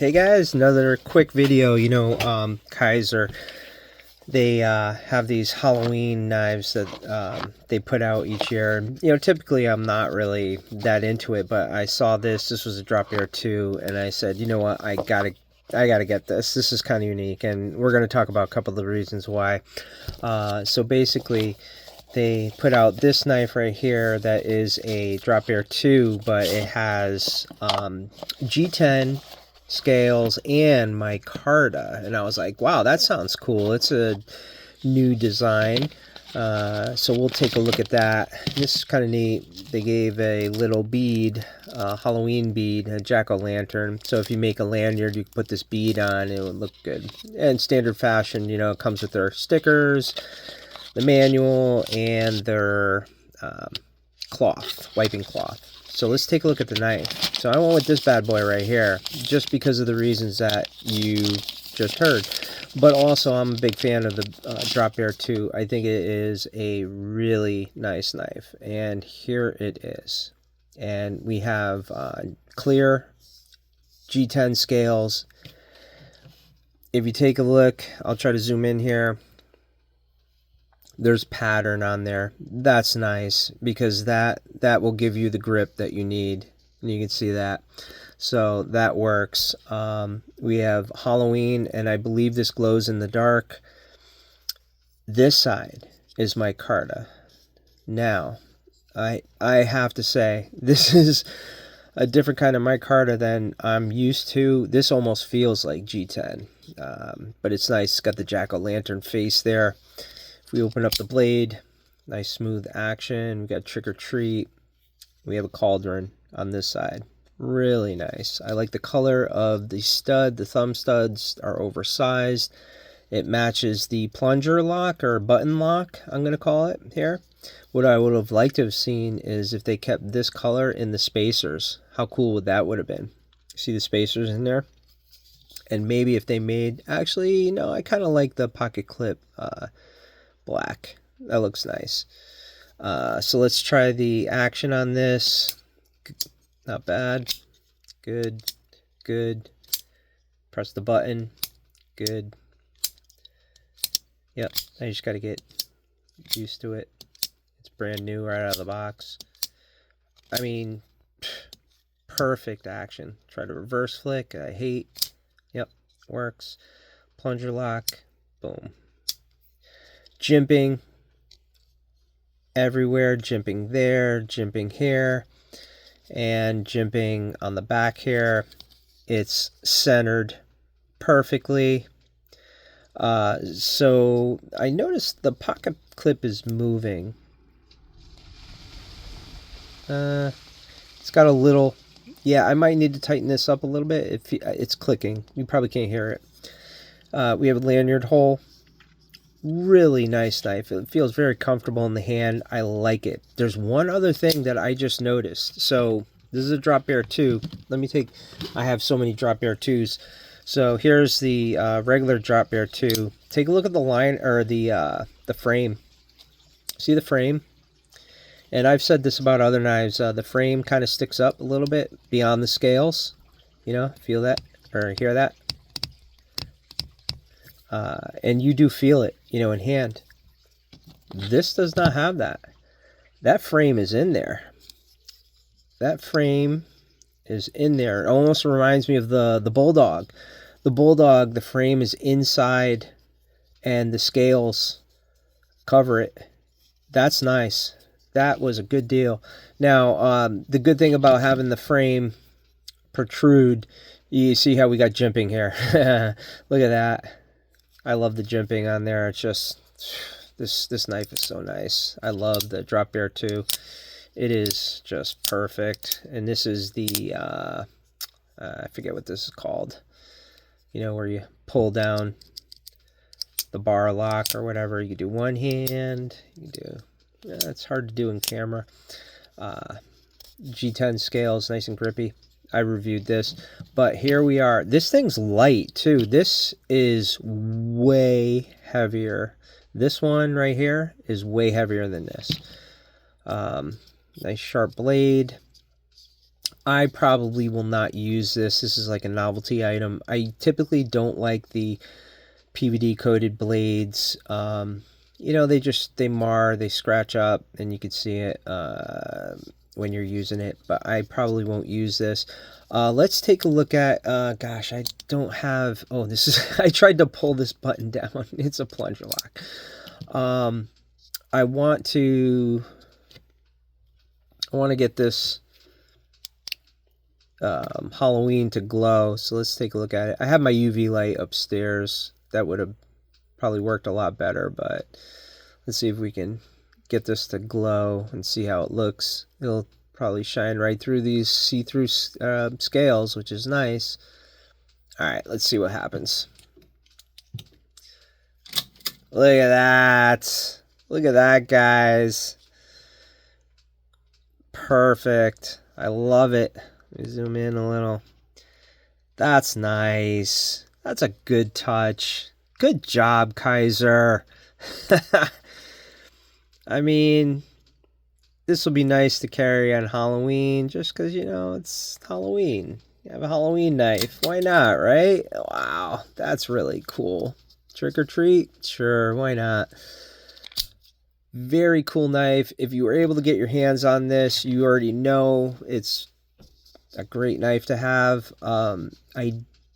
Hey guys, another quick video. Kizer, they have these Halloween knives that they put out each year. Typically I'm not really that into it, but I saw this was a drop bear too, and I said, you know what, I gotta get this. This is kind of unique, and we're going to talk about a couple of the reasons why. So basically, they put out this knife right here that is a drop bear 2, but it has G10 scales and micarta, and I was like, wow, that sounds cool. It's a new design. So we'll take a look at that. This is kind of neat. They gave a little bead, Halloween bead, a jack-o'-lantern. So if you make a lanyard, you can put this bead on. It would look good. And standard fashion, it comes with their stickers, the manual, and their cloth, wiping cloth. So let's take a look at the knife. So I went with this bad boy right here, just because of the reasons that you just heard. But also, I'm a big fan of the Drop Bear 2. I think it is a really nice knife. And here it is. And we have clear G10 scales. If you take a look, I'll try to zoom in here. There's pattern on there. That's nice, because that will give you the grip that you need. And you can see that. So that works. We have Halloween, and I believe this glows in the dark. This side is micarta. Now, I have to say, this is a different kind of micarta than I'm used to. This almost feels like G10, but it's nice. It's got the jack-o'-lantern face there. If we open up the blade, nice smooth action. We got trick or treat. We have a cauldron on this side. Really nice. I like the color of the stud. The thumb studs are oversized. It matches the plunger lock, or button lock, I'm going to call it here. What I would have liked to have seen is if they kept this color in the spacers. How cool would that would have been? See the spacers in there? And maybe if they made, actually, I kind of like the pocket clip black. That looks nice. So let's try the action on this. Not bad. Good. Good. Press the button. Good. Yep. I just got to get used to it. It's brand new right out of the box. I mean, perfect action. Try to reverse flick. I hate. Yep. Works. Plunger lock. Boom. Jimping everywhere. Jimping there. Jimping here. And jimping on the back here. It's centered perfectly. So I noticed the pocket clip is moving. It's got a little, yeah, I might need to tighten this up a little bit. If it's clicking, you probably can't hear it. We have a lanyard hole. Really nice knife. It feels very comfortable in the hand. I like it. There's one other thing that I just noticed. So this is a Drop Bear 2. I have so many Drop Bear 2s. So here's the regular Drop Bear 2. Take a look at the line, or the frame. See the frame? And I've said this about other knives. The frame kind of sticks up a little bit beyond the scales. Feel that or hear that? And you do feel it, in hand. This does not have that. That frame is in there. That frame is in there. It almost reminds me of the Bulldog. The Bulldog, the frame is inside, and the scales cover it. That's nice. That was a good deal. Now, the good thing about having the frame protrude, you see how we got jimping here. Look at that. I love the jimping on there. It's just, this knife is so nice. I love the Drop Bear 2. It is just perfect. And this is the, I forget what this is called. Where you pull down the bar lock or whatever. You can do one hand. You can do, it's hard to do in camera. G10 scales, nice and grippy. I reviewed this, but here we are. This thing's light too. This is way heavier. This one right here is way heavier than this. Nice sharp blade. I probably will not use this. This is like a novelty item. I typically don't like the PVD coated blades. You know, they mar, they scratch up, and you can see it when you're using it. But I probably won't use this. Let's take a look at, gosh, I don't have, oh, this is, I tried to pull this button down. It's a plunger lock. I want to get this Halloween to glow, so let's take a look at it. I have my UV light upstairs. That would have probably worked a lot better, but let's see if we can get this to glow and see how it looks. It'll probably shine right through these see-through scales, which is nice. Alright, let's see what happens. Look at that. Look at that, guys. Perfect. I love it. Let me zoom in a little. That's nice. That's a good touch. Good job, Kizer. I mean, this will be nice to carry on Halloween just because, you know, it's Halloween. You have a Halloween knife. Why not, right? Wow, that's really cool. Trick or treat? Sure, why not? Very cool knife. If you were able to get your hands on this, you already know it's a great knife to have. I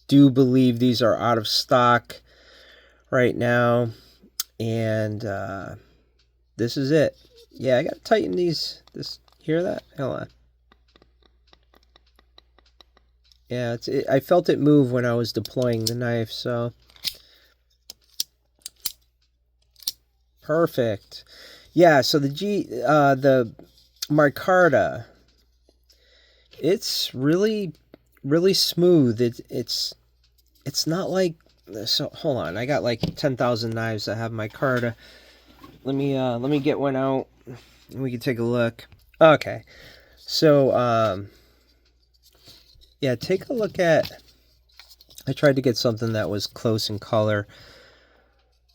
do believe these are out of stock right now, and this is it. Yeah, I gotta tighten these. Hear that? Hold on. Yeah, I felt it move when I was deploying the knife, so perfect. Yeah, so the micarta, it's really smooth. It's not like, so hold on, I got like 10,000 knives that have micarta. Let me get one out and we can take a look. Okay, so yeah, take a look at, I tried to get something that was close in color.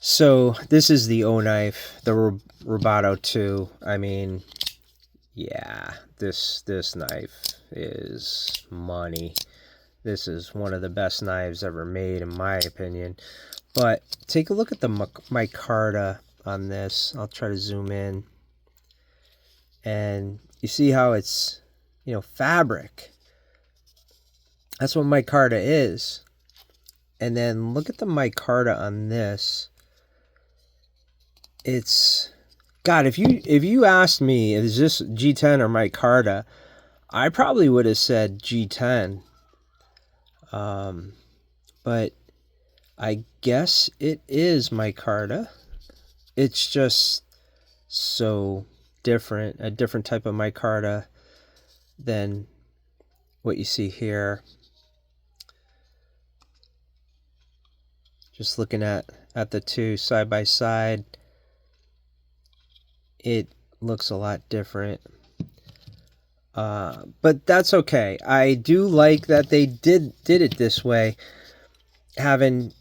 So this is the O knife, the Rubato 2. I mean, yeah, this knife is money. This is one of the best knives ever made, in my opinion. But take a look at the micarta on this. I'll try to zoom in. And you see how it's, you know, fabric. That's what micarta is. And then look at the micarta on this. It's, God, if you asked me, is this G10 or micarta, I probably would have said G10. But I guess it is micarta. It's just so different, a different type of micarta than what you see here. Just looking at the two side by side, it looks a lot different. But that's okay. I do like that they did it this way, having,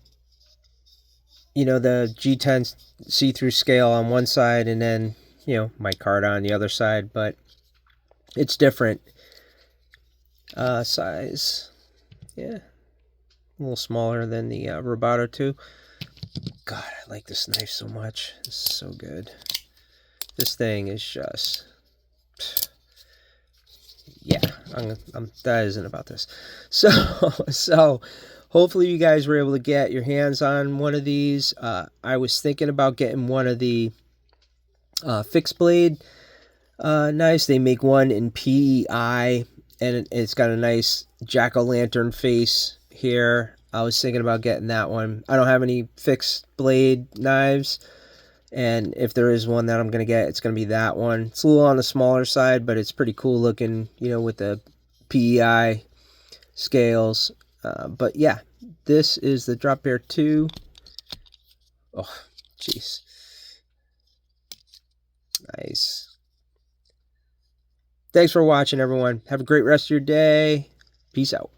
you know, the G10 see-through scale on one side and then, you know, micarta on the other side, but it's different. Size, yeah, a little smaller than the Rubato 2. God, I like this knife so much. It's so good. This thing is just, yeah, that isn't about this. So hopefully you guys were able to get your hands on one of these. I was thinking about getting one of the fixed blade knives. They make one in PEI, and it's got a nice jack-o'-lantern face here. I was thinking about getting that one. I don't have any fixed blade knives, and if there is one that I'm going to get, it's going to be that one. It's a little on the smaller side, but it's pretty cool looking, you know, with the PEI scales. But yeah, this is the Drop Bear 2. Oh, jeez. Nice. Thanks for watching, everyone. Have a great rest of your day. Peace out.